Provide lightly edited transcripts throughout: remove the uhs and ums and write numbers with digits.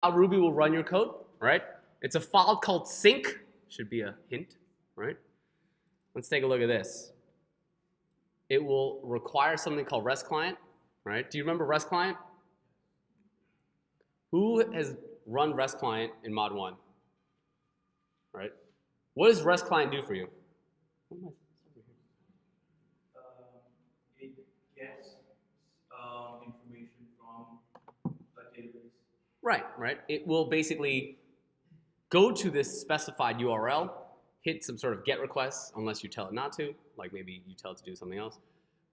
how Ruby will run your code, right? It's a file called sync, should be a hint, right? Let's take a look at this. It will require something called REST client, right? Do you remember REST client? Who has run REST client in Mod 1? Right? What does REST client do for you? It gets information from a database. Right. It will basically go to this specified URL, hit some sort of GET request, unless you tell it not to, like maybe you tell it to do something else.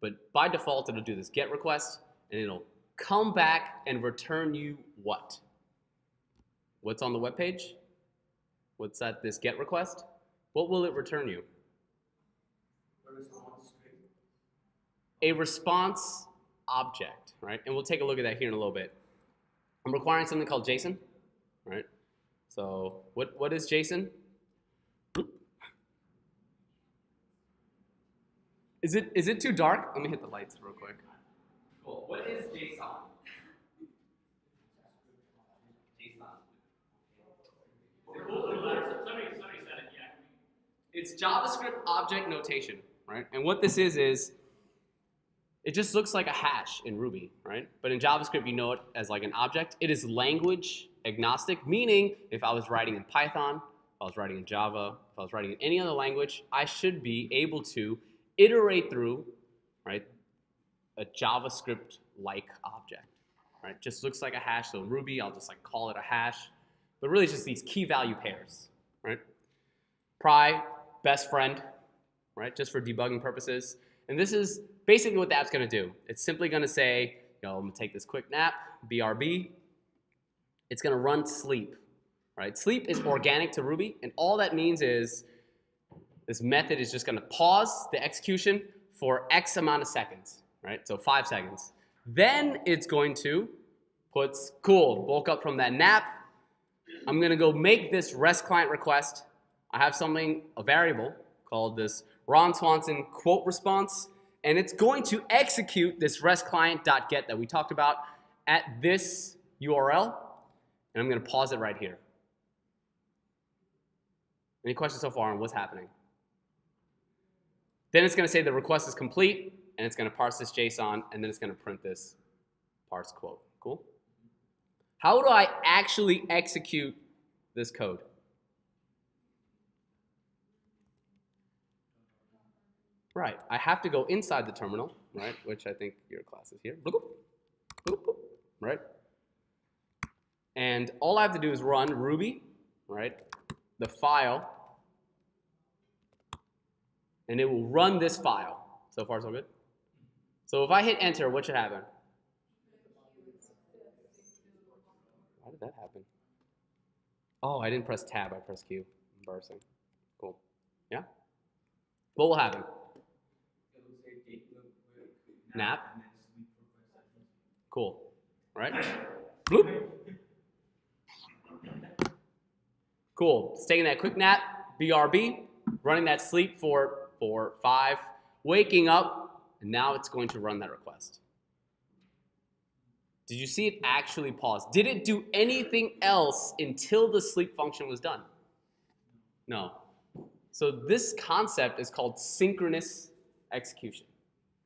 But by default, it'll do this GET request, and it'll come back and return you what? What's on the web page? What's that, this GET request? What will it return you? A response string. A response object, right? And we'll take a look at that here in a little bit. I'm requiring something called Json, right? So what is Json? Is it too dark? Let me hit the lights real quick. Cool. What is JSON? Somebody said it, yeah. It's JavaScript object notation, right? And what this is it just looks like a hash in Ruby, right? But in JavaScript, you know it as like an object. It is language agnostic, meaning if I was writing in Python, if I was writing in Java, if I was writing in any other language, I should be able to iterate through, right, a JavaScript-like object, right? Just looks like a hash. So in Ruby, I'll just like call it a hash. But really, it's just these key value pairs, right? Pry, best friend, right? Just for debugging purposes. And this is basically what the app's going to do. It's simply going to say, I'm going to take this quick nap, BRB. It's going to run sleep, right? Sleep is organic to Ruby, and all that means is this method is just going to pause the execution for X amount of seconds, right? So 5 seconds. Then it's going to put, cool, woke up from that nap. I'm going to go make this REST client request. I have something, a variable, called this Ron Swanson quote response, and it's going to execute this REST client.get that we talked about at this URL, and I'm going to pause it right here. Any questions so far on what's happening? Then it's going to say the request is complete, and it's going to parse this JSON, and then it's going to print this parse quote. Cool? How do I actually execute this code? Right, I have to go inside the terminal, right, which I think your class is here, boop, boop, boop, right? And all I have to do is run Ruby, right, the file, and it will run this file. So far, so good? So if I hit enter, what should happen? How did that happen? Oh, I didn't press tab, I pressed Q. Embarrassing. Cool. Yeah? What will happen? Nap. Cool. Right? Bloop. Cool. It's taking that quick nap, BRB, running that sleep for 5, waking up, and now it's going to run that request. Did you see it actually pause? Did it do anything else until the sleep function was done? No. So this concept is called synchronous execution,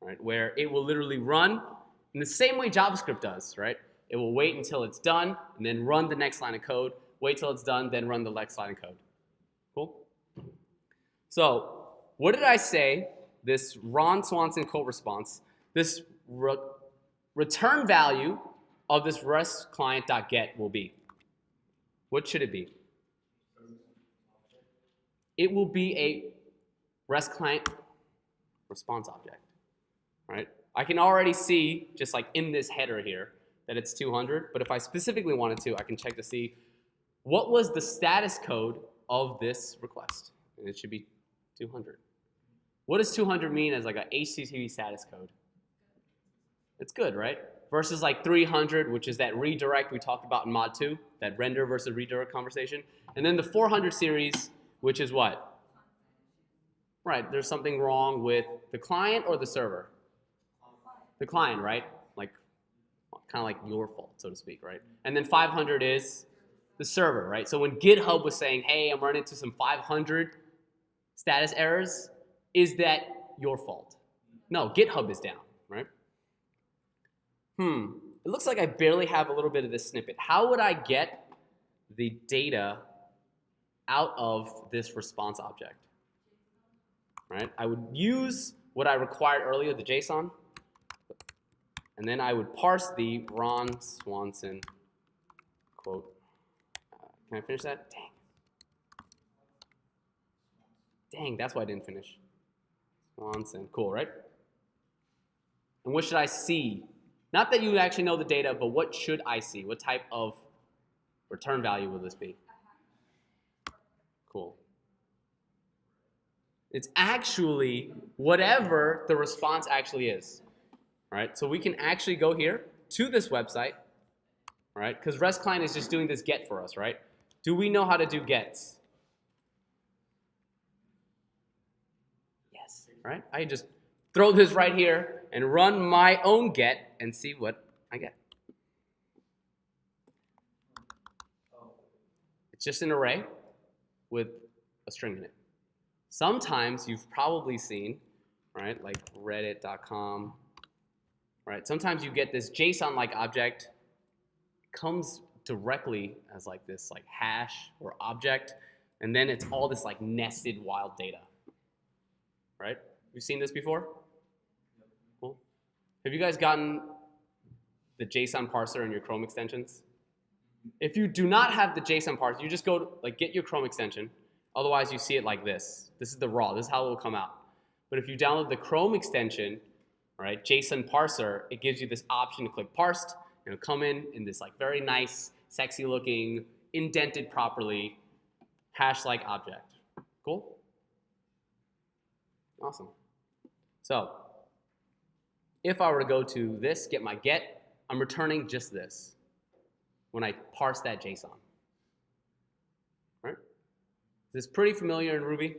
right? Where it will literally run in the same way JavaScript does, right? It will wait until it's done and then run the next line of code, wait till it's done, then run the next line of code. Cool? So what did I say this Ron Swanson quote response, this return value of this REST client.get will be? What should it be? It will be a REST client response object, right? I can already see, just like in this header here, that it's 200, but if I specifically wanted to, I can check to see what was the status code of this request, and it should be 200. What does 200 mean as like a HTTP status code? It's good, right? Versus like 300, which is that redirect we talked about in Mod 2, that render versus redirect conversation. And then the 400 series, which is what? Right, there's something wrong with the client or the server? The client, right? Like, kind of like your fault, so to speak, right? And then 500 is The server, right? So when GitHub was saying, hey, I'm running into some 500 status errors, is that your fault? No, GitHub is down, right? It looks like I barely have a little bit of this snippet. How would I get the data out of this response object? Right? I would use what I required earlier, the JSON, and then I would parse the Ron Swanson quote. Can I finish that? Dang, that's why I didn't finish. Swanson, cool, right? And what should I see? Not that you actually know the data, but what should I see? What type of return value will this be? Cool. It's actually whatever the response actually is. All right, so we can actually go here to this website, right? Because REST client is just doing this get for us, right? Do we know how to do gets? Yes, right? I just throw this right here and run my own get and see what I get. It's just an array with a string in it. Sometimes you've probably seen, right, like reddit.com, right? Sometimes you get this JSON-like object, comes directly as like this like hash or object, and then it's all this like nested wild data, right? You've seen this before? Cool. Have you guys gotten the Json Parser in your Chrome extensions? If you do not have the Json Parser, you just go to, like get your Chrome extension. Otherwise, you see it like this. This is the raw. This is how it will come out. But if you download the Chrome extension, right, Json Parser, it gives you this option to click parsed, and it'll come in this like very nice, sexy-looking, indented properly, hash-like object. Cool? Awesome. So if I were to go to this, get my get, I'm returning just this when I parse that JSON. Right? This is pretty familiar in Ruby.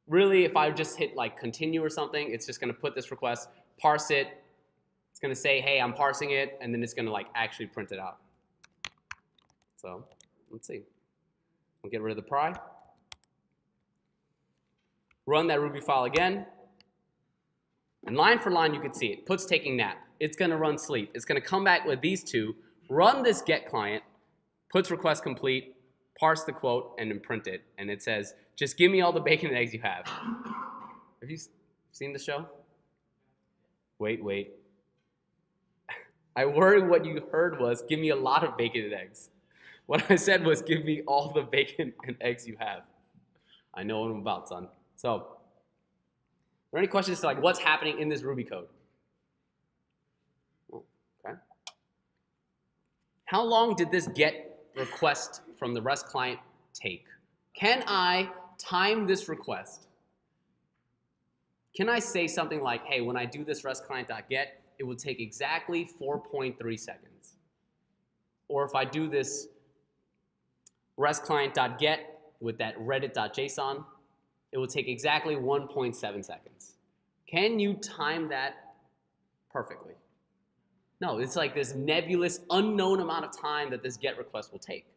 Really, if I just hit like continue or something, it's just going to put this request, parse it. It's going to say, hey, I'm parsing it, and then it's going to like actually print it out. So let's see. We'll get rid of the pry. Run that Ruby file again. And line for line, you can see it. Puts taking nap. It's going to run sleep. It's going to come back with these two, run this get client, puts request complete, parse the quote, and then print it. And it says, just give me all the bacon and eggs you have. Have you seen the show? Wait. I worry what you heard was, give me a lot of bacon and eggs. What I said was, give me all the bacon and eggs you have. I know what I'm about, son. So, are there any questions to like what's happening in this Ruby code? Okay. How long did this get request from the REST client take? Can I time this request? Can I say something like, hey, when I do this REST client.get, it will take exactly 4.3 seconds. Or if I do this REST client.get with that reddit.json, it will take exactly 1.7 seconds. Can you time that perfectly? No, it's like this nebulous, unknown amount of time that this GET request will take,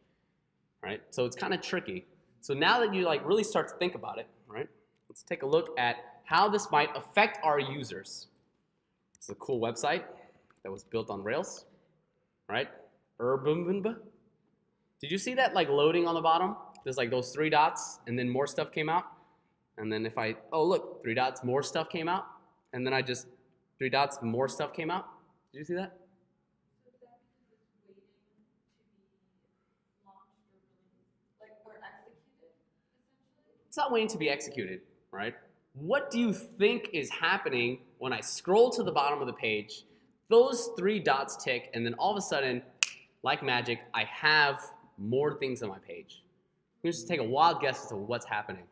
right? So it's kind of tricky. So now that you like really start to think about it, right? Let's take a look at how this might affect our users. It's a cool website that was built on Rails, right? Did you see that like loading on the bottom? There's like those 3 dots, and then more stuff came out. And then if I, oh look, 3 dots, more stuff came out. And then I just, 3 dots, more stuff came out. Did you see that? So is that because it's waiting to be launched or released, like, or executed, essentially? It's not waiting to be executed, right? What do you think is happening when I scroll to the bottom of the page? Those 3 dots tick, and then all of a sudden, like magic, I have more things on my page. You just take a wild guess as to what's happening.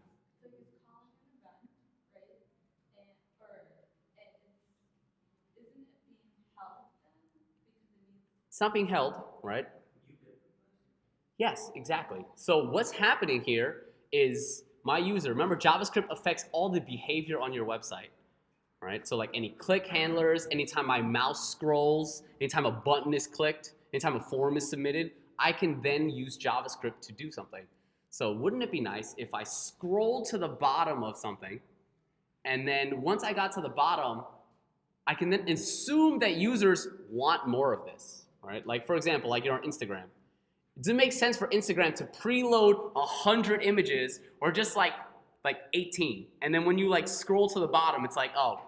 So he's calling an event, right? Isn't it being held then? Because it needs. It's not being held, right? Yes, exactly. So what's happening here is my user, remember JavaScript affects all the behavior on your website. right? So like any click handlers, anytime my mouse scrolls, anytime a button is clicked, anytime a form is submitted, I can then use JavaScript to do something. So wouldn't it be nice if I scrolled to the bottom of something, and then once I got to the bottom, I can then assume that users want more of this, right? Like for example, like you're on Instagram. Does it make sense for Instagram to preload 100 images or just like 18? And then when you like scroll to the bottom, it's like, oh,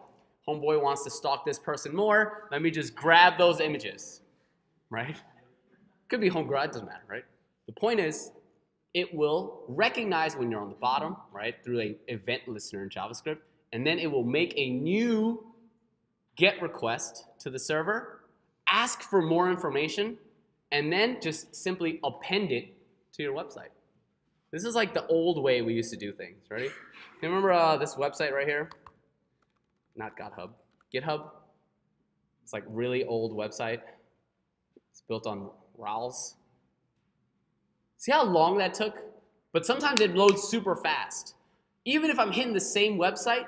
homeboy wants to stalk this person more. Let me just grab those images, right? Could be homegrown, it doesn't matter, right? The point is, it will recognize when you're on the bottom, right, through an event listener in JavaScript, and then it will make a new GET request to the server, ask for more information, and then just simply append it to your website. This is like the old way we used to do things. Ready? You remember this website right here? Not GitHub. GitHub. It's like really old website. It's built on Rails. See how long that took? But sometimes it loads super fast. Even if I'm hitting the same website,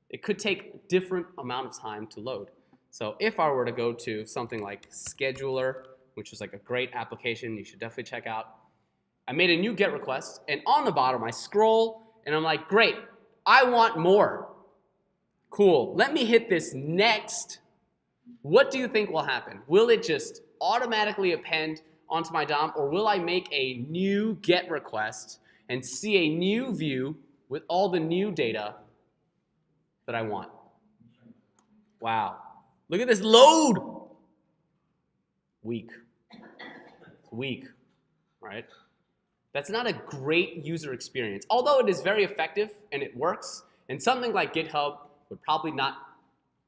it could take a different amount of time to load. So if I were to go to something like Scheduler, which is like a great application you should definitely check out, I made a new GET request, and on the bottom I scroll, and I'm like, great, I want more. Cool, let me hit this next. What do you think will happen? Will it just automatically append onto my DOM, or will I make a new GET request and see a new view with all the new data that I want? Wow, look at this load. Weak, weak, right? That's not a great user experience, although it is very effective and it works, and something like GitHub would probably not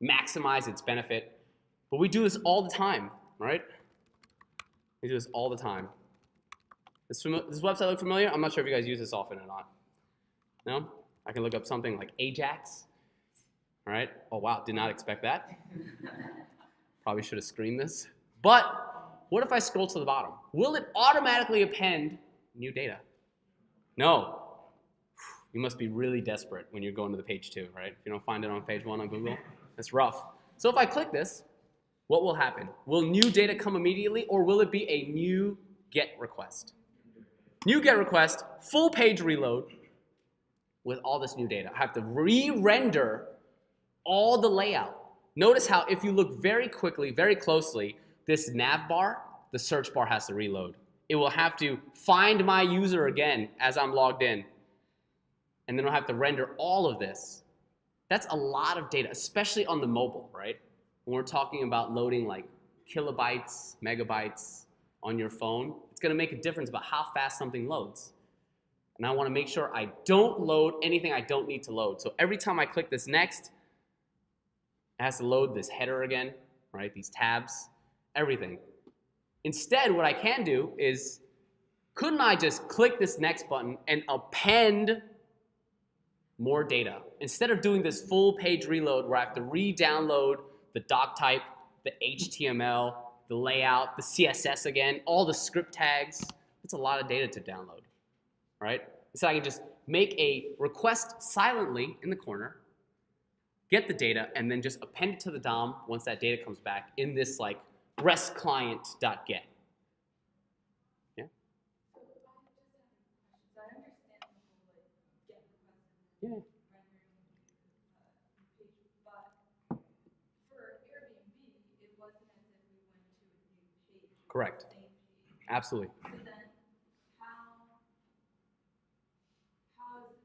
maximize its benefit, but we do this all the time, right? We do this all the time. Does this website look familiar? I'm not sure if you guys use this often or not. No? I can look up something like Ajax. All right? Oh, wow, did not expect that. Probably should have screened this. But what if I scroll to the bottom? Will it automatically append new data? No. You must be really desperate when you're going to the page 2, right? If you don't find it on page 1 on Google, it's rough. So if I click this, what will happen? Will new data come immediately, or will it be a new GET request? New GET request, full page reload with all this new data. I have to re-render all the layout. Notice how if you look very quickly, very closely, this nav bar, the search bar has to reload. It will have to find my user again as I'm logged in. And then I'll have to render all of this. That's a lot of data, especially on the mobile, right? When we're talking about loading like kilobytes, megabytes on your phone, it's gonna make a difference about how fast something loads. And I wanna make sure I don't load anything I don't need to load. So every time I click this next, it has to load this header again, right? These tabs, everything. Instead, what I can do is, couldn't I just click this next button and append more data? Instead of doing this full page reload where I have to re-download the doc type, the HTML, the layout, the CSS again, all the script tags, it's a lot of data to download, right? So I can just make a request silently in the corner, get the data, and then just append it to the DOM once that data comes back in this like REST client.get. Yeah? So I just have a question. So I understand the whole like GET request Yeah. and rendering page, but for Airbnb, it wasn't as if we went to a new page. Correct. Same page. Absolutely. So then how is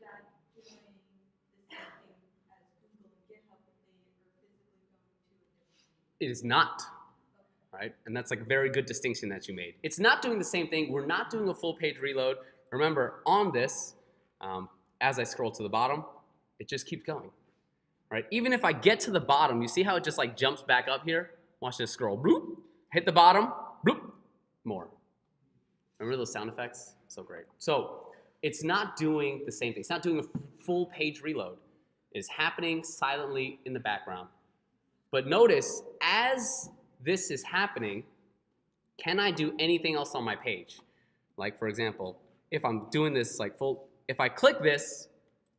that doing the same thing as Google and GitHub if they are physically going to a different page? It is not. Right? And that's like a very good distinction that you made. It's not doing the same thing. We're not doing a full page reload. Remember, on this, as I scroll to the bottom, it just keeps going. Right? Even if I get to the bottom, you see how it just like jumps back up here? Watch this scroll. Bloop. Hit the bottom. Bloop. More. Remember those sound effects? So great. So it's not doing the same thing. It's not doing a full page reload. It's happening silently in the background. But notice, as this is happening, can I do anything else on my page? Like for example, if I'm doing this like full, if I click this,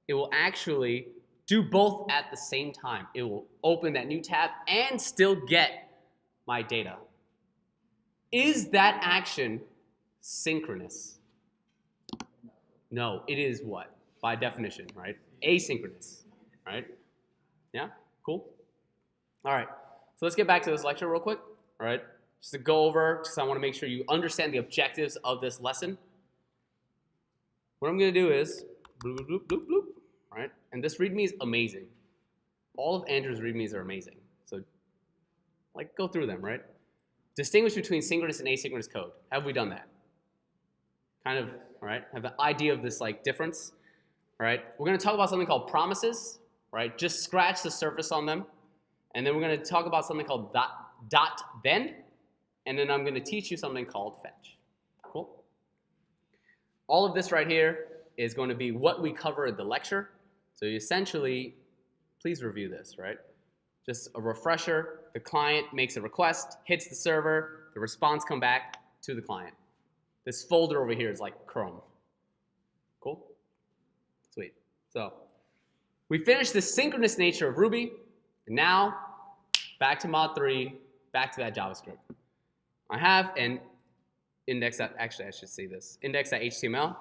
it will actually do both at the same time. It will open that new tab and still get my data. Is that action synchronous? No, it is what? By definition, right? Asynchronous, right? Yeah, cool. All right, so let's get back to this lecture real quick, all right? Just to go over, because I want to make sure you understand the objectives of this lesson. What I'm going to do is, bloop, bloop, bloop, bloop, bloop, right? And this README is amazing. All of Andrew's READMEs are amazing. So, like, go through them, right? Distinguish between synchronous and asynchronous code. Have we done that? Kind of, all right? Have the idea of this, like, difference, all right? We're going to talk about something called promises, right? Just scratch the surface on them. And then we're going to talk about something called dot then. And then I'm going to teach you something called fetch. Cool? All of this right here is going to be what we cover in the lecture. So you essentially, please review this, right? Just a refresher. The client makes a request, hits the server, the response comes back to the client. This folder over here is like Chrome. Cool? Sweet. So we finished the synchronous nature of Ruby. And now, back to mod 3, back to that JavaScript. I have an index that, actually I should say this, index.html,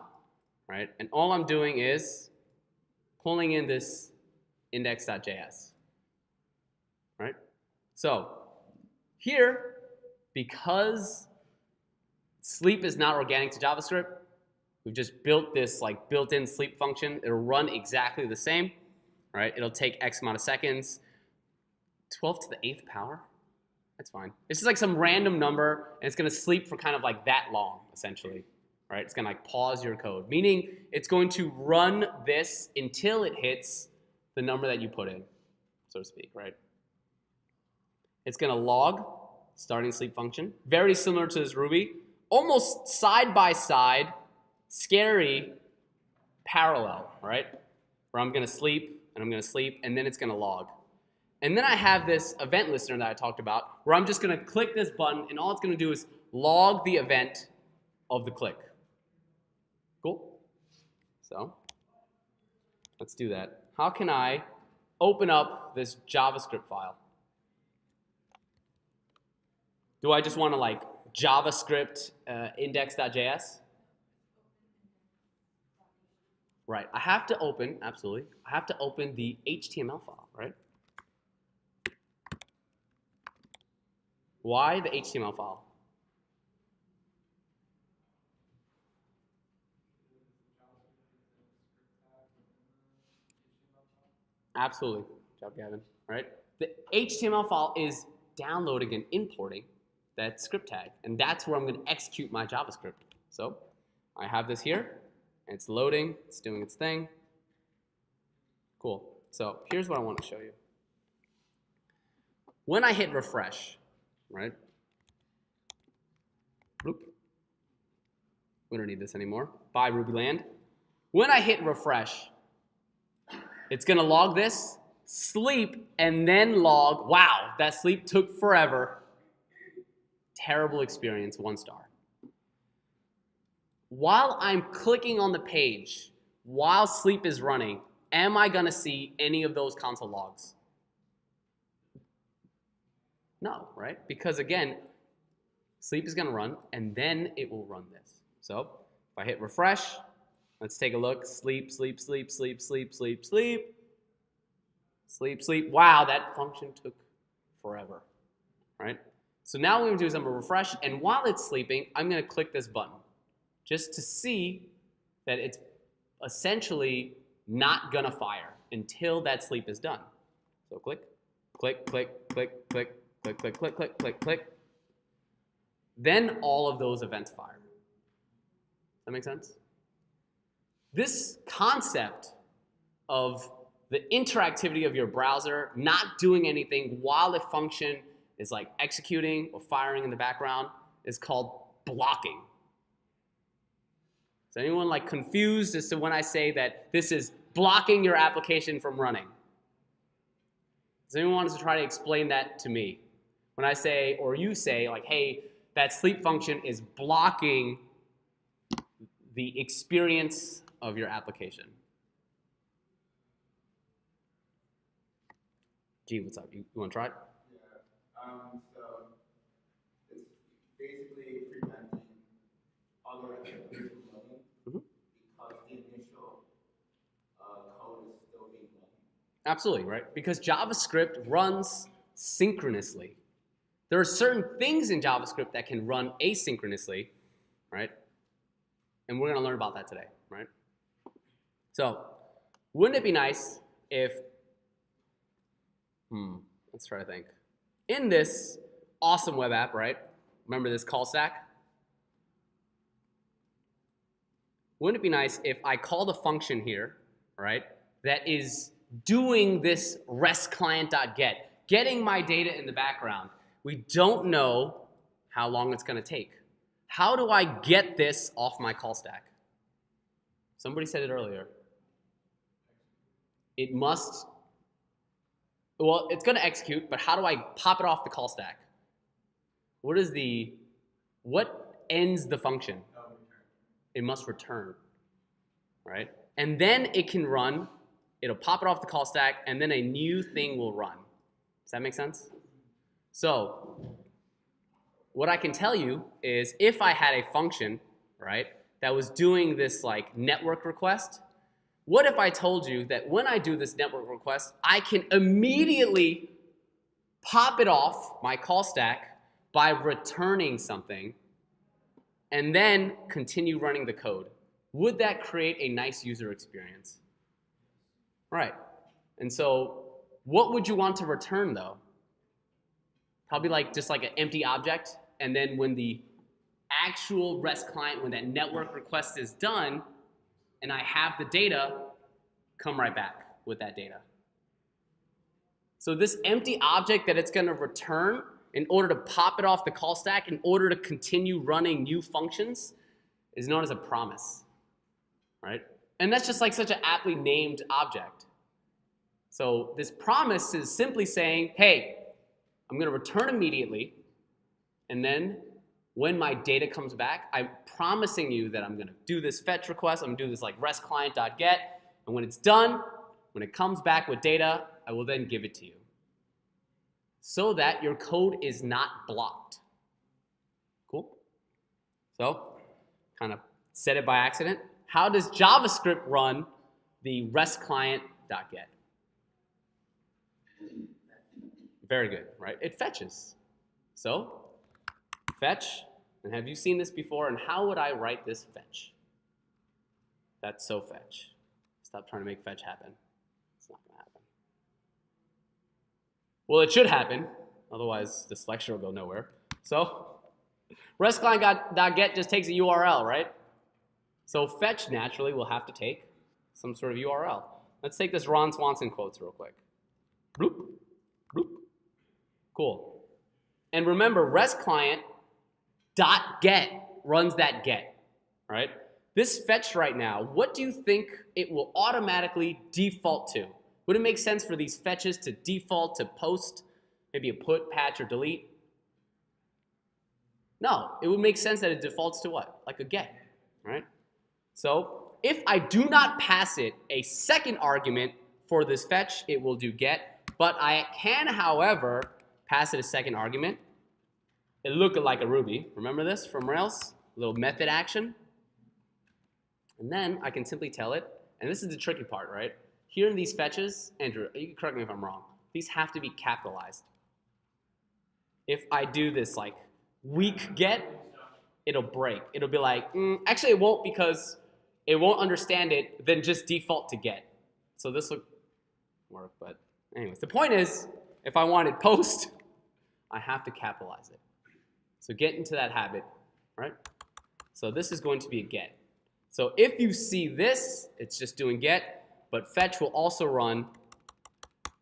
right? And all I'm doing is pulling in this index.js, right? So here, because sleep is not organic to JavaScript, we've just built this like built-in sleep function. It'll run exactly the same, right? It'll take X amount of seconds, 12 to the 8th power. That's fine. It's just like some random number, and it's going to sleep for kind of like that long, essentially, right? It's going to like pause your code, meaning it's going to run this until it hits the number that you put in, so to speak, right? It's going to log starting sleep function, very similar to this Ruby, almost side by side, scary, parallel, right? Where I'm going to sleep, and I'm going to sleep, and then it's going to log. And then I have this event listener that I talked about where I'm just going to click this button and all it's going to do is log the event of the click. Cool? So let's do that. How can I open up this JavaScript file? Do I just want to like JavaScript index.js? Right. I have to open, absolutely. I have to open the HTML file, right? Why the HTML file? Absolutely. Good job, Gavin. All right. The HTML file is downloading and importing that script tag, and that's where I'm going to execute my JavaScript. So I have this here, and it's loading. It's doing its thing. Cool. So here's what I want to show you. When I hit refresh, right? Bloop. We don't need this anymore. Bye, Rubyland. When I hit refresh, it's going to log this, sleep, and then log. Wow, that sleep took forever. Terrible experience, 1 star. While I'm clicking on the page, while sleep is running, am I going to see any of those console logs? No, right? Because again, sleep is going to run, and then it will run this. So if I hit refresh, let's take a look. Sleep, sleep, sleep, sleep, sleep, sleep, sleep. Sleep, sleep. Wow, that function took forever, right? So now what I'm going to do is I'm going to refresh, and while it's sleeping, I'm going to click this button just to see that it's essentially not going to fire until that sleep is done. So click, click, click, click, click, click, click, click, click, click, click. Then all of those events fire. Does that make sense? This concept of the interactivity of your browser not doing anything while a function is like executing or firing in the background is called blocking. Is anyone like confused as to when I say that this is blocking your application from running? Does anyone want to try to explain that to me? When I say, or you say, like, hey, that sleep function is blocking the experience of your application. G, what's up? You want to try it? So it's basically preventing other activities from running Mhm. because the initial code is still being run. Absolutely, right? Because JavaScript runs synchronously. There are certain things in JavaScript that can run asynchronously, right? And we're going to learn about that today, right? So, wouldn't it be nice if, let's try to think. In this awesome web app, right? Remember this call stack? Wouldn't it be nice if I called a function here, right, that is doing this REST client.get, getting my data in the background. We don't know how long it's going to take. How do I get this off my call stack? Somebody said it earlier. It must, well, it's going to execute, but how do I pop it off the call stack? What ends the function? It must return, right? And then it can run, it'll pop it off the call stack, and then a new thing will run. Does that make sense? So, what I can tell you is if I had a function, right, that was doing this like network request, what if I told you that when I do this network request, I can immediately pop it off my call stack by returning something and then continue running the code? Would that create a nice user experience? Right. And so what would you want to return though? Probably like just like an empty object, and then when the actual REST client, when that network request is done, and I have the data, come right back with that data. So this empty object that it's going to return in order to pop it off the call stack, in order to continue running new functions, is known as a promise, right? And that's just like such an aptly named object. So this promise is simply saying, hey, I'm going to return immediately, and then when my data comes back, I'm promising you that I'm going to do this fetch request, I'm going to do this like REST client.get, and when it's done, when it comes back with data, I will then give it to you, so that your code is not blocked. Cool? So, kind of said it by accident. How does JavaScript run the REST client.get? Very good, right? It fetches. So, fetch, and have you seen this before? And how would I write this fetch? That's so fetch. Stop trying to make fetch happen. It's not going to happen. Well, it should happen. Otherwise, this lecture will go nowhere. So, REST client.get just takes a URL, right? So fetch naturally will have to take some sort of URL. Let's take this Ron Swanson quotes real quick. Bloop, bloop. Cool. And remember, REST client.get runs that get, right? This fetch right now, what do you think it will automatically default to? Would it make sense for these fetches to default to post, maybe a put, patch, or delete? No, it would make sense that it defaults to what? Like a get, right? So if I do not pass it a second argument for this fetch, it will do get, but I can, however, pass it a second argument. It looked like a Ruby. Remember this from Rails? A little method action. And then I can simply tell it, and this is the tricky part, right? Here in these fetches, Andrew, you can correct me if I'm wrong, these have to be capitalized. If I do this like weak get, it'll break. It'll be like, actually it won't, because it won't understand it, then just default to get. So this will work, but anyways. The point is, if I wanted post, I have to capitalize it. So get into that habit, right? So this is going to be a get. So if you see this, it's just doing get, but fetch will also run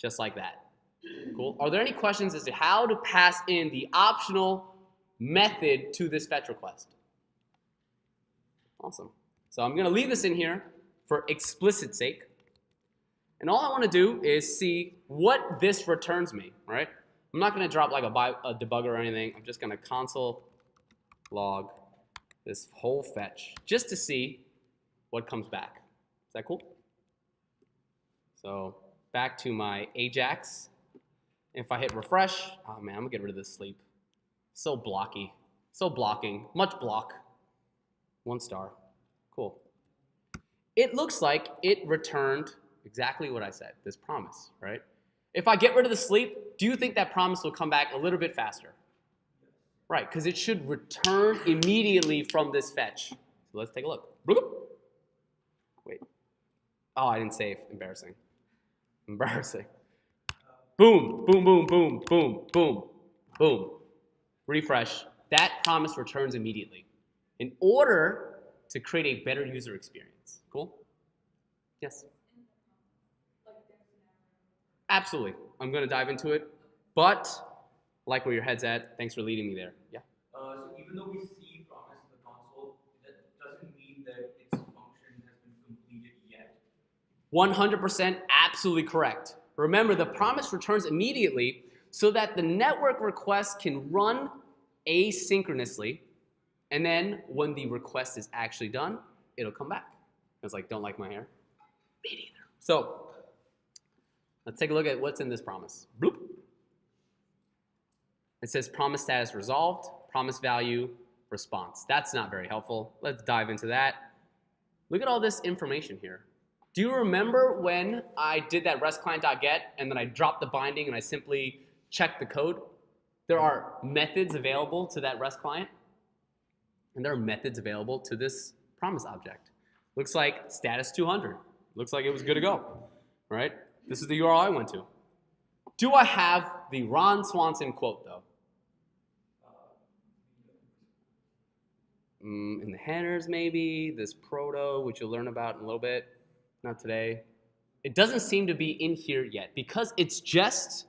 just like that. Cool? Are there any questions as to how to pass in the optional method to this fetch request? Awesome. So I'm going to leave this in here for explicit sake. And all I want to do is see what this returns me, right? I'm not going to drop like a debugger or anything. I'm just going to console log this whole fetch just to see what comes back. Is that cool? So back to my Ajax. If I hit refresh, oh man, I'm gonna get rid of this sleep. So blocky, so blocking, much block. 1 star, cool. It looks like it returned exactly what I said, this promise, right? If I get rid of the sleep, do you think that promise will come back a little bit faster? Right, because it should return immediately from this fetch. So let's take a look. Wait. Oh, I didn't save. Embarrassing. Embarrassing. Boom, boom, boom, boom, boom, boom, boom. Refresh. That promise returns immediately in order to create a better user experience. Cool? Yes? Absolutely. I'm going to dive into it, but I like where your head's at. Thanks for leading me there. Yeah? So even though we see promise in the console, that doesn't mean that its function has been completed yet. 100% absolutely correct. Remember, the promise returns immediately so that the network request can run asynchronously, and then when the request is actually done, it'll come back. It's like, don't like my hair? Me neither. So, let's take a look at what's in this promise. Bloop. It says promise status resolved, promise value, response. That's not very helpful. Let's dive into that. Look at all this information here. Do you remember when I did that REST client.get and then I dropped the binding and I simply checked the code? There are methods available to that REST client, and there are methods available to this promise object. Looks like status 200. Looks like it was good to go, right? This is the URL I went to. Do I have the Ron Swanson quote, though? In the headers, maybe. This proto, which you'll learn about in a little bit. Not today. It doesn't seem to be in here yet because it's just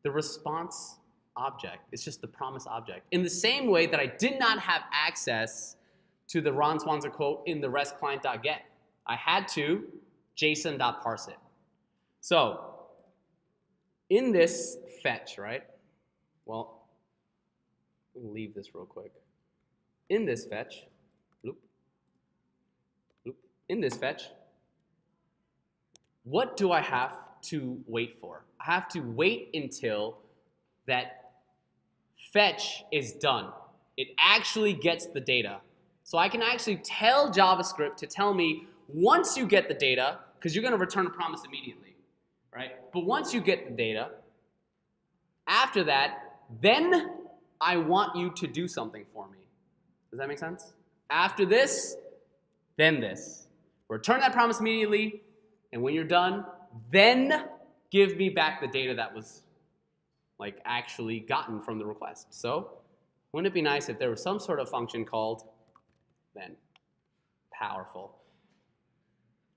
the response object. It's just the promise object. In the same way that I did not have access to the Ron Swanson quote in the REST client.get. I had to Json.parse it. So, in this fetch, right? Well, let me leave this real quick. In this fetch, bloop, bloop, in this fetch, what do I have to wait for? I have to wait until that fetch is done. It actually gets the data. So I can actually tell JavaScript to tell me, once you get the data, because you're going to return a promise immediately, right? But once you get the data, after that, then I want you to do something for me. Does that make sense? After this, then this. Return that promise immediately, and when you're done, then give me back the data that was like actually gotten from the request. So wouldn't it be nice if there was some sort of function called then? Powerful.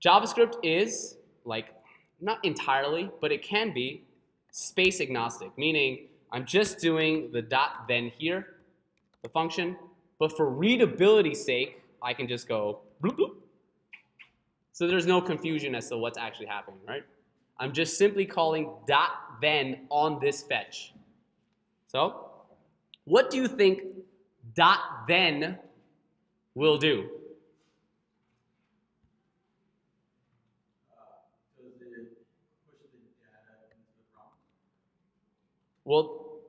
JavaScript is like, not entirely, but it can be space agnostic, meaning I'm just doing the dot then here, the function, but for readability's sake, I can just go bloop, bloop. So there's no confusion as to what's actually happening, right? I'm just simply calling dot then on this fetch. So what do you think dot then will do? Does it push the data into the prompt? Well,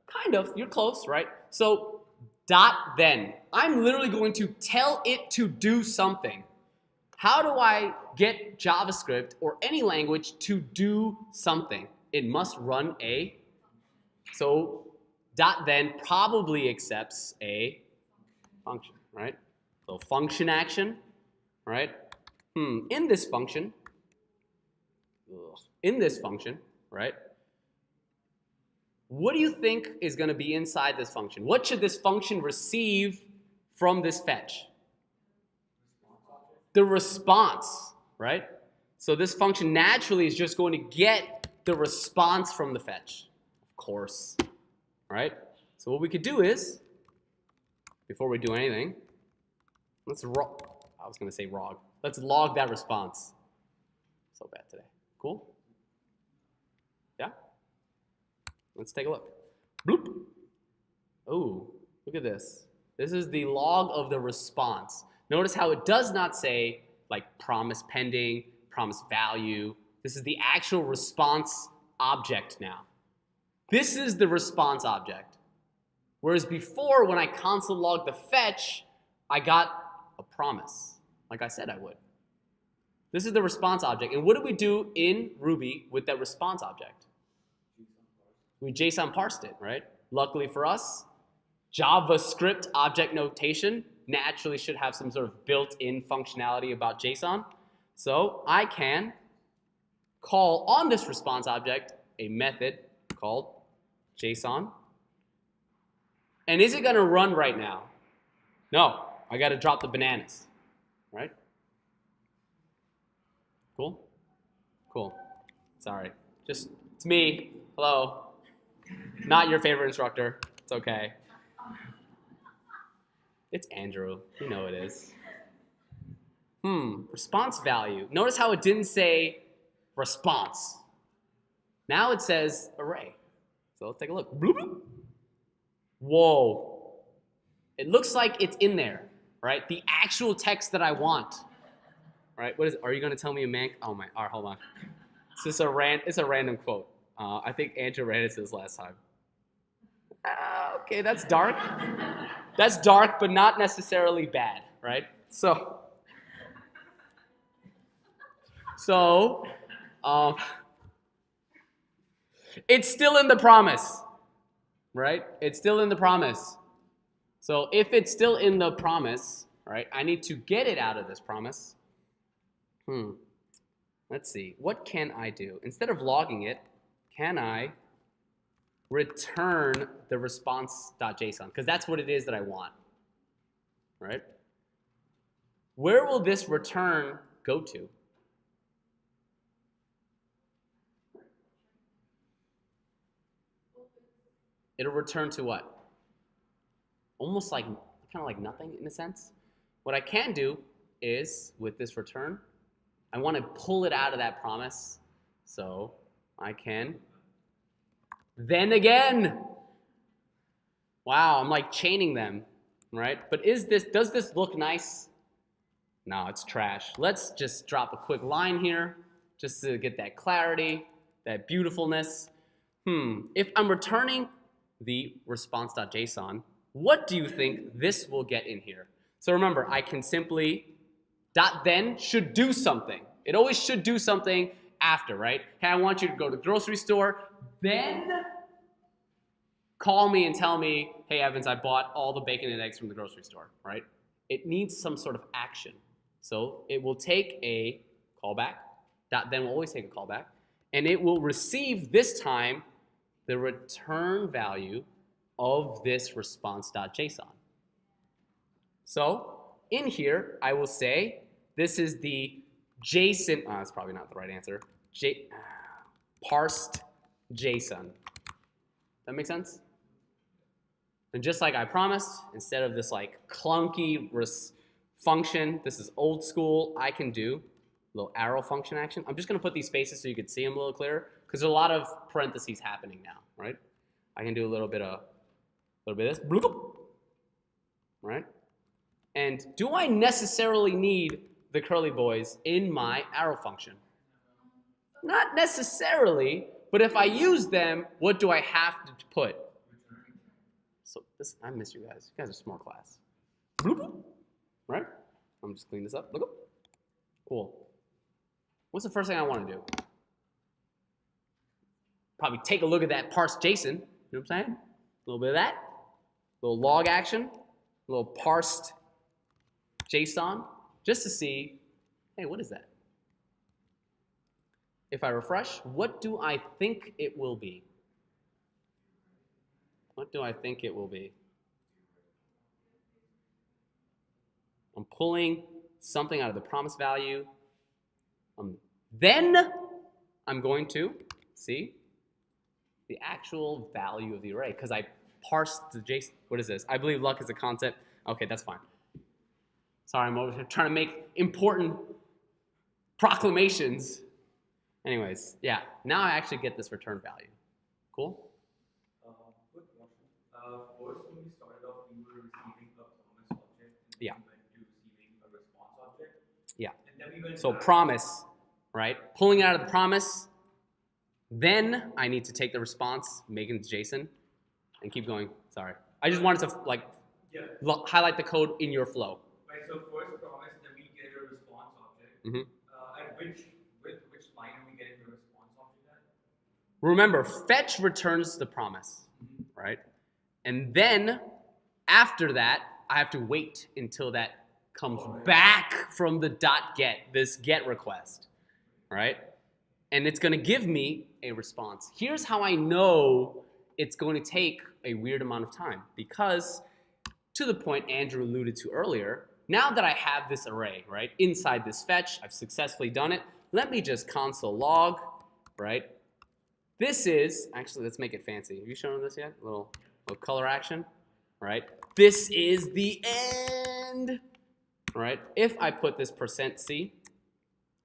kind of. You're close, right? So dot then. I'm literally going to tell it to do something. How do I get JavaScript or any language to do something? It must run a. So dot then probably accepts a function, right? So function action, right? In this function, right? What do you think is going to be inside this function? What should this function receive from this fetch? The response, right? So this function naturally is just going to get the response from the fetch, of course, right? So what we could do is, before we do anything, let's log that response. So bad today. Cool? Yeah? Let's take a look. Bloop. Oh, look at this. This is the log of the response. Notice how it does not say like promise pending, promise value. This is the actual response object now. This is the response object. Whereas before, when I console logged the fetch, I got a promise, like I said I would. This is the response object. And what do we do in Ruby with that response object? We JSON parsed it, right? Luckily for us, JavaScript object notation naturally should have some sort of built-in functionality about JSON. So I can call on this response object a method called JSON. And is it going to run right now? No, I got to drop the bananas, right? Cool? Cool. Sorry. Just, it's me. Hello. Not your favorite instructor. It's okay. It's Andrew. You know it is. Response value. Notice how it didn't say response. Now it says array. So let's take a look. Bloop, bloop. Whoa. It looks like it's in there, right? The actual text that I want. Right? What is it? Are you going to tell me a man? Oh my, all right, hold on. It's a random quote. I think Andrew ran into this last time. Okay, that's dark. That's dark, but not necessarily bad, right? So it's still in the promise, right? It's still in the promise. So if it's still in the promise, right, I need to get it out of this promise. Let's see. What can I do? Instead of logging it, can I return the response.json? Because that's what it is that I want, right? Where will this return go to? It'll return to what? Almost like, kind of like nothing in a sense. What I can do is, with this return, I want to pull it out of that promise. So I can then again. Wow, I'm like chaining them, right? But does this look nice? No, it's trash. Let's just drop a quick line here just to get that clarity, that beautifulness. If I'm returning the response.json, what do you think this will get in here? So remember, I can simply .then should do something. It always should do something after, right? Hey, I want you to go to the grocery store, then call me and tell me, hey, Evans, I bought all the bacon and eggs from the grocery store, right? It needs some sort of action. So it will take a callback. .then will always take a callback. And it will receive, this time, the return value of this response.json. So in here, I will say, this is the JSON, that's probably not the right answer, parsed JSON. That make sense? And just like I promised, instead of this like clunky function, this is old school, I can do a little arrow function action. I'm just going to put these spaces so you can see them a little clearer, because there's a lot of parentheses happening now, right? I can do a little bit of this, bloop, right? And do I necessarily need the curly boys in my arrow function? Not necessarily, but if I use them, what do I have to put? So this, I miss you guys. You guys are smart class. Bloop, right? I'm just cleaning this up. Bloop. Cool. What's the first thing I want to do? Probably take a look at that parsed JSON. You know what I'm saying? A little bit of that. A little log action. A little parsed JSON. Just to see, hey, what is that? If I refresh, what do I think it will be? What do I think it will be? I'm pulling something out of the promise value. Then I'm going to see the actual value of the array, because I parsed the JSON. What is this? I believe luck is a concept. Okay, that's fine. Sorry, I'm over here trying to make important proclamations. Anyways, yeah, now I actually get this return value. Cool? Quick question. First, when we started off, we were receiving a promise object, and Yeah. we went to receiving a response object. Yeah. And then we went So back. promise, right? Pulling it out of the promise, Then I need to take the response, make it into JSON, and keep going. Sorry. I just wanted to like Yeah. highlight the code in your flow. Right. So first promise, then we get a response object. Mhm. With which line are we getting the response object at? Remember, fetch returns the promise, right? And then after that, I have to wait until that comes back from the .get, this get request, right? And it's going to give me a response. Here's how I know it's going to take a weird amount of time, because to the point Andrew alluded to earlier, now that I have this array, right, inside this fetch, I've successfully done it. Let me just console log, right? This is, actually, let's make it fancy. Have you shown this yet? A little color action, right? This is the end, right? If I put this %C,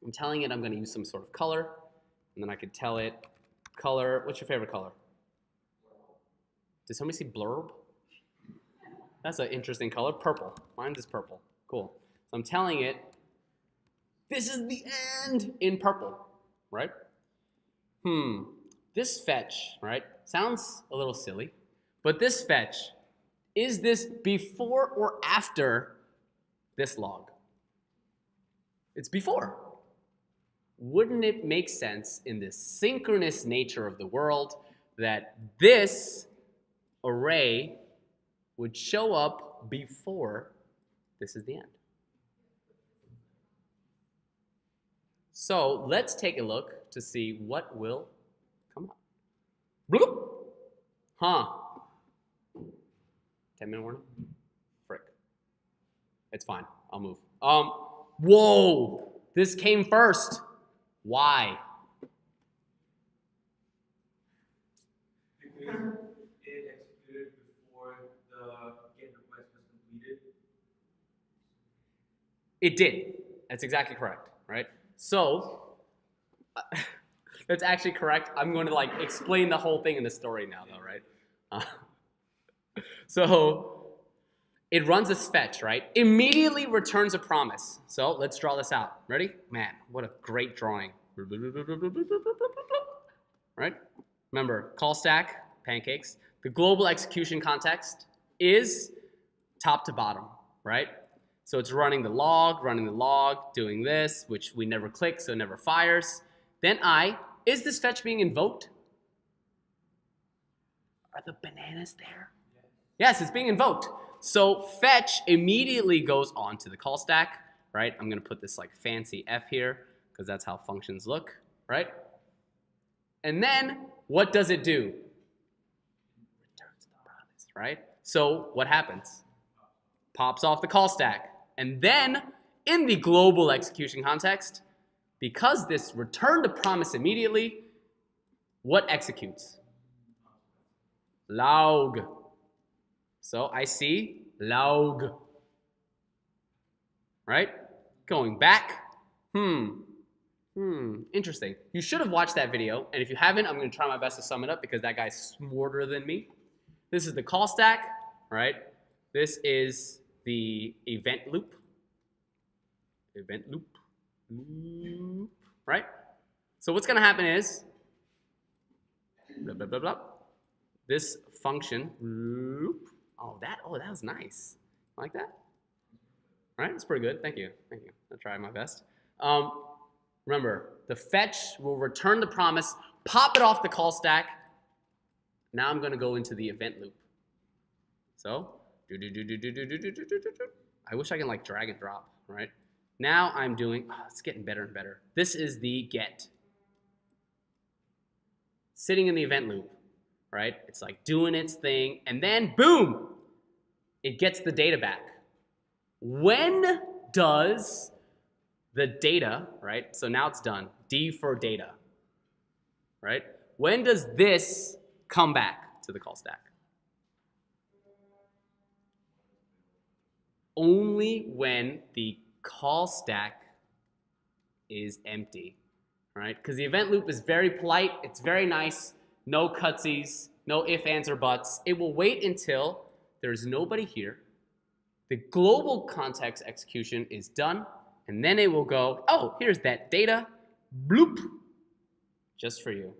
I'm telling it I'm going to use some sort of color, and then I could tell it color. What's your favorite color? Did somebody see blurb? That's an interesting color. Purple. Mine is purple. Cool. So I'm telling it, this is the end in purple, right? This fetch, right, sounds a little silly, but this fetch, is this before or after this log? It's before. Wouldn't it make sense in this synchronous nature of the world that this array would show up before this is the end? So let's take a look to see what will come up. Bloop. Huh. 10-minute warning? Frick. It's fine. I'll move. Whoa! This came first. Why? Because it executed before the get request was completed. It did. That's exactly correct, right? So, that's actually correct. I'm going to like explain the whole thing in the story now, though, right? So, it runs this fetch, right? Immediately returns a promise. So, let's draw this out. Ready? Man, what a great drawing. Right? Remember, call stack, pancakes. The global execution context is top to bottom, right? So it's running the log, doing this, which we never click, so it never fires. Then is this fetch being invoked? Are the bananas there? Yes, it's being invoked. So fetch immediately goes on to the call stack, right? I'm going to put this like fancy F here because that's how functions look, right? And then what does it do? Returns the promise, right? So what happens? Pops off the call stack. And then in the global execution context, because this returned a promise immediately, what executes? Log. So I see log. Right? Going back. Interesting. You should have watched that video, and if you haven't, I'm going to try my best to sum it up because that guy's smarter than me. This is the call stack, right? This is the event loop. Right? So what's going to happen is, blah, blah, blah, blah. This function, loop. Oh, that was nice. Like that? All right, that's pretty good. Thank you. I'll try my best. Remember, the fetch will return the promise, pop it off the call stack. Now I'm going to go into the event loop. So, I wish I can like drag and drop, right? Now I'm doing, it's getting better and better. This is the get. Sitting in the event loop, right? It's like doing its thing, and then boom, it gets the data back. When does the data, right? So now it's done. D for data, right? When does this come back to the call stack? Only when the call stack is empty, right? Because the event loop is very polite. It's very nice. No cutsies, no ifs, ands, or buts. It will wait until there's nobody here. The global context execution is done, and then it will go, oh, here's that data, bloop, just for you.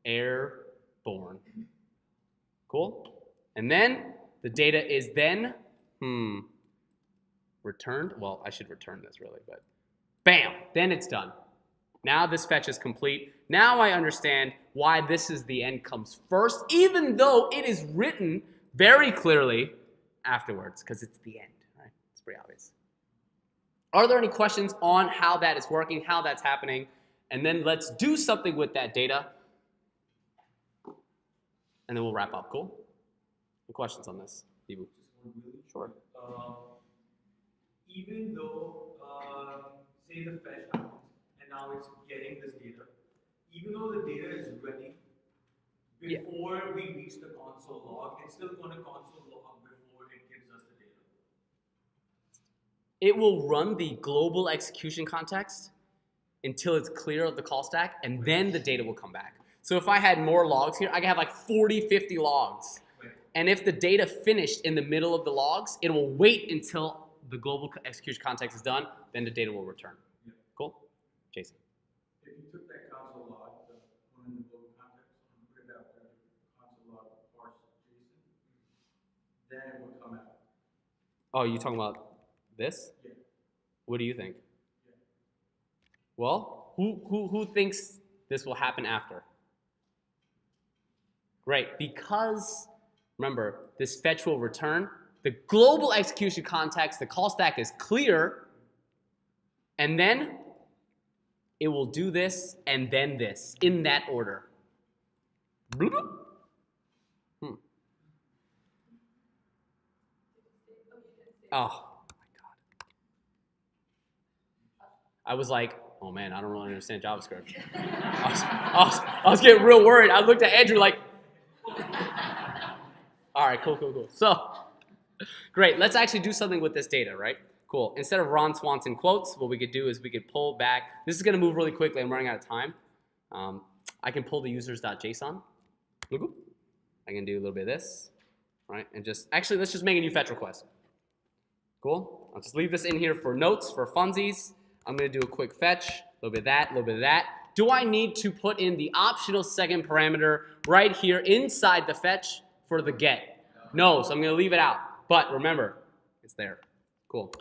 airborne. Cool? And then the data is then returned. Well, I should return this really, but bam, then it's done. Now this fetch is complete. Now I understand why this is the end comes first, even though it is written very clearly afterwards, because it's the end, right? It's pretty obvious. Are there any questions on how that is working, how that's happening? And then let's do something with that data. And then we'll wrap up, cool? Any questions on this, Ibu? Sure. Even though, say the fetch happens, and now it's getting this data, even though the data is ready, before we reach the console log, it's still going to console log before it gives us the data. It will run the global execution context until it's clear of the call stack, and then the data will come back. So if I had more logs here, I could have like 40, 50 logs. Right. And if the data finished in the middle of the logs, it will wait until the global execution context is done, then the data will return. Yeah. Cool? Jason. If you took that console log, the one in the global context, and put it out there, console log parse JSON, then it would come out. Oh, you talking about this? Yeah. What do you think? Yeah. Well, who thinks this will happen after? Great, because remember, this fetch will return. The global execution context, the call stack is clear, and then it will do this and then this in that order. Bloop, bloop. Oh my God. I was like, oh man, I don't really understand JavaScript. I was getting real worried. I looked at Andrew like, all right, cool. So, great, let's actually do something with this data, right? Cool. Instead of Ron Swanson quotes, what we could do is we could pull back. This is going to move really quickly. I'm running out of time. I can pull the users.json. I can do a little bit of this, right? And just, actually, let's just make a new fetch request. Cool. I'll just leave this in here for notes, for funsies. I'm going to do a quick fetch, a little bit of that, a little bit of that. Do I need to put in the optional second parameter right here inside the fetch for the get? No, so I'm going to leave it out. But remember, it's there. Cool.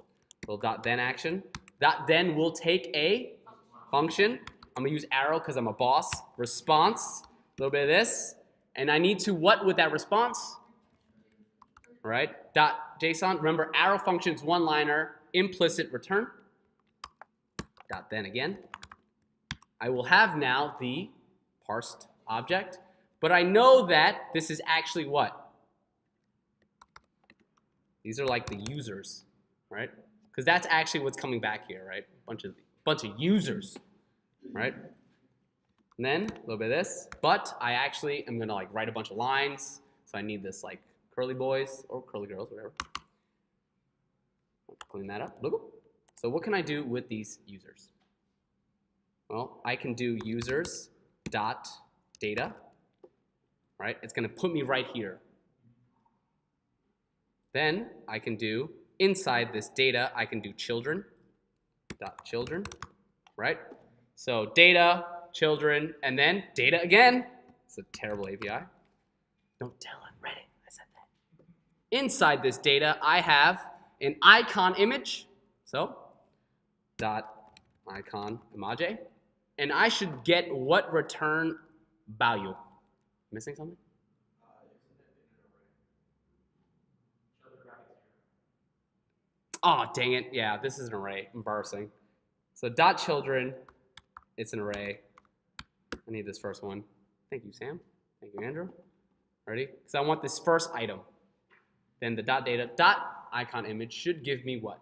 Little dot then action. Dot then will take a function. I'm going to use arrow because I'm a boss. Response. A little bit of this. And I need to what with that response? All right. Dot JSON. Remember, arrow function's one-liner. Implicit return. Dot then again. I will have now the parsed object. But I know that this is actually what? These are like the users, right? Because that's actually what's coming back here, right? Bunch of users, right? And then a little bit of this. But I actually am gonna like write a bunch of lines. So I need this like curly boys or curly girls, whatever. Clean that up. So what can I do with these users? Well, I can do users dot data, right? It's gonna put me right here. Then I can do, inside this data, I can do children, dot children, right? So data, children, and then data again. It's a terrible API. Don't tell him, Reddit, I said that. Inside this data, I have an icon image, so dot icon image, and I should get what return value? Missing something? Oh, dang it. Yeah, this is an array. Embarrassing. So dot children, it's an array. I need this first one. Thank you, Sam. Thank you, Andrew. Ready? Because I want this first item. Then the dot data, dot icon image should give me what?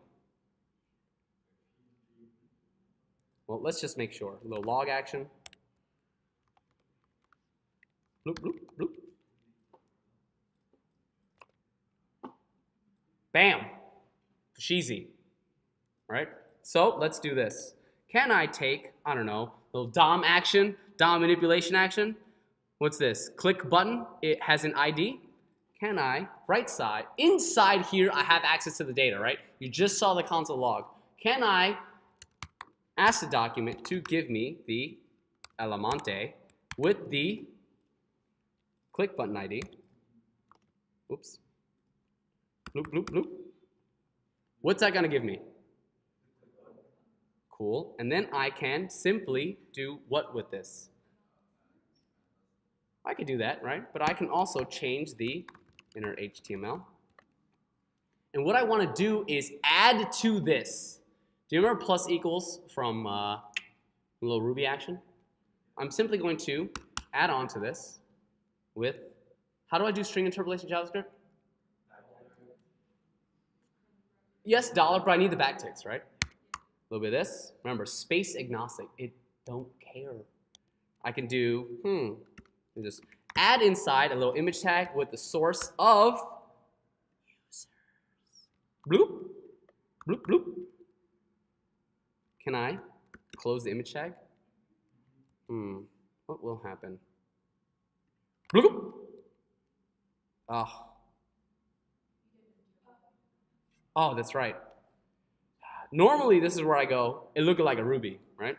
Well, let's just make sure. A little log action. Bloop, bloop, bloop. Bam. Sheezy. Right? So let's do this. Can I take, I don't know, a little DOM action, DOM manipulation action? What's this? Click button. It has an ID. Can I, right side, inside here, I have access to the data, right? You just saw the console log. Can I ask the document to give me the elemante with the click button ID. Oops. Bloop, bloop, bloop. What's that going to give me? Cool. And then I can simply do what with this? I could do that, right? But I can also change the inner HTML. And what I want to do is add to this. Do you remember plus equals from a little Ruby action? I'm simply going to add on to this with, how do I do string interpolation in JavaScript? Yes, dollar, but I need the backticks, right? A little bit of this. Remember, space agnostic. It don't care. I can do, and just add inside a little image tag with the source of users. Bloop, bloop, bloop. Can I close the image tag? What will happen? Bloop. Oh, that's right. Normally, this is where I go, it looked like a Ruby, right?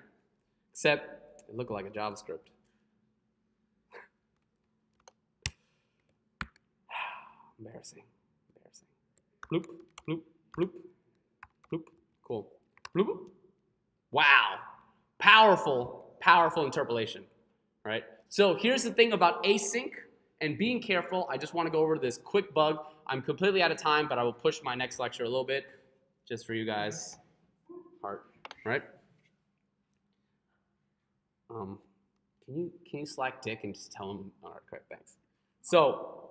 Except it looked like a JavaScript. Embarrassing. Bloop, bloop, bloop, bloop. Cool. Bloop, bloop. Wow. Powerful interpolation, right? So here's the thing about async and being careful. I just want to go over this quick bug. I'm completely out of time, but I will push my next lecture a little bit just for you guys. Heart, right? Can you Slack Dick and just tell him? All right, great, thanks. So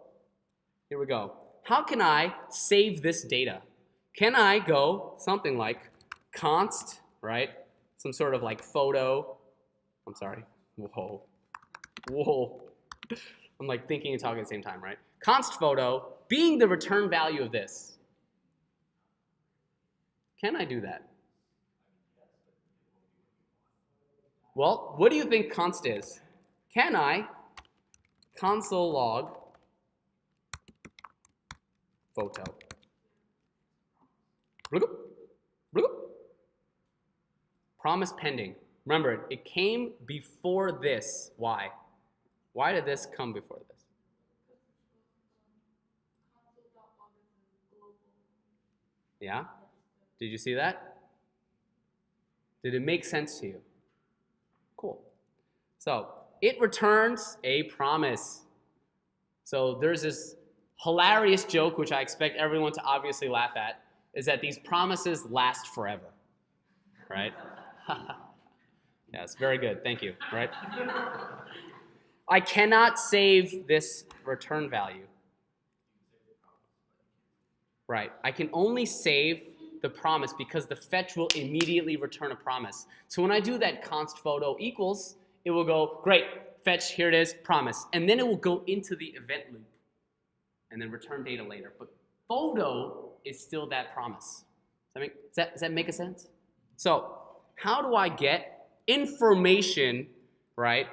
here we go. How can I save this data? Can I go something like const, right? Some sort of like photo. I'm sorry. Whoa. I'm like thinking and talking at the same time, right? Const photo being the return value of this. Can I do that? Well, what do you think const is? Can I console log photo? Bloop, bloop. Promise pending. Remember, it came before this. Why? Why did this come before this? Yeah? Did you see that? Did it make sense to you? Cool. So it returns a promise. So there's this hilarious joke, which I expect everyone to obviously laugh at, is that these promises last forever, right? Yes, very good. Thank you, right? I cannot save this return value. Right. I can only save the promise because the fetch will immediately return a promise. So when I do that const photo equals, it will go, great, fetch, here it is, promise. And then it will go into the event loop and then return data later. But photo is still that promise. Does that make a sense? So how do I get information, right,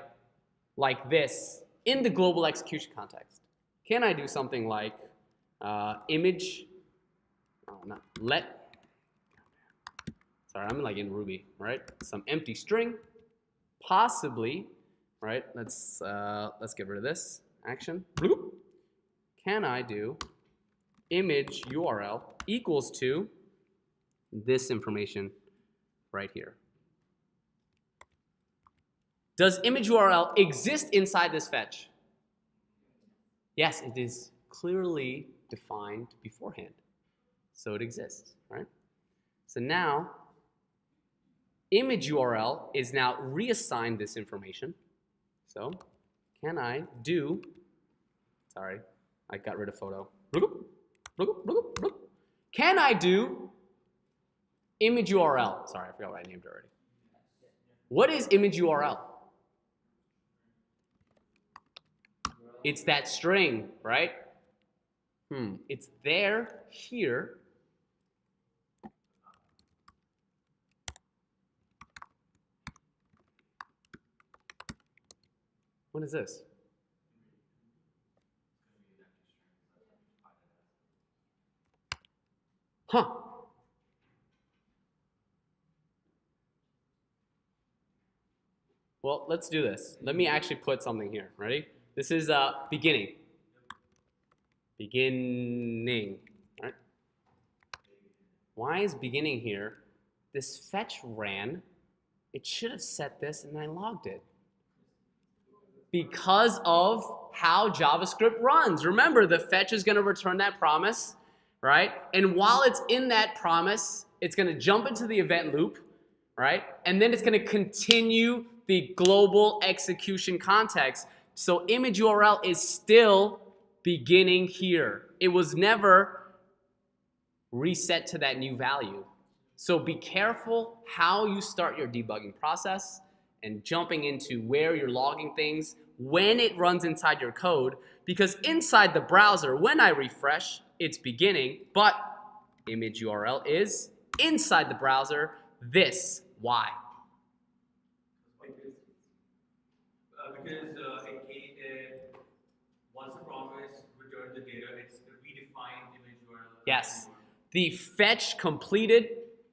like this in the global execution context? Can I do something like image, sorry, I'm like in Ruby, right? Some empty string, possibly, right? Let's get rid of this action. Bloop. Can I do image URL equals to this information right here? Does image URL exist inside this fetch? Yes, it is clearly defined beforehand. So it exists, right? So now, image URL is now reassigned this information. So can I do, sorry, I got rid of photo. Can I do image URL? Sorry, I forgot what I named it already. What is image URL? It's that string, right? It's there, here. What is this? Huh. Well, let's do this. Let me actually put something here. Ready? This is beginning. Beginning. Right? Why is beginning here? This fetch ran. It should have set this and I logged it. Because of how JavaScript runs. Remember, the fetch is going to return that promise, right? And while it's in that promise, it's going to jump into the event loop, right? And then it's going to continue the global execution context. So image URL is still beginning here. It was never reset to that new value. So be careful how you start your debugging process and jumping into where you're logging things when it runs inside your code, because inside the browser, when I refresh, it's beginning, but image URL is inside the browser. This, why? Because once the promise returned the data, it's a redefined image URL. Yes. The fetch completed,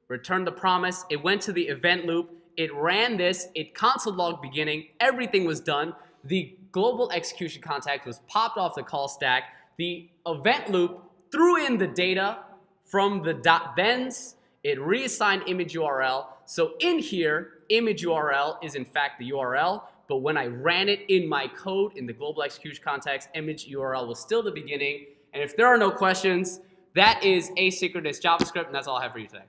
returned the promise, it went to the event loop, it ran this, it console logged beginning, everything was done, the global execution context was popped off the call stack, the event loop threw in the data from the .thens, it reassigned image URL, so in here, image URL is in fact the URL, but when I ran it in my code in the global execution context, image URL was still the beginning, and if there are no questions, that is asynchronous JavaScript, and that's all I have for you today.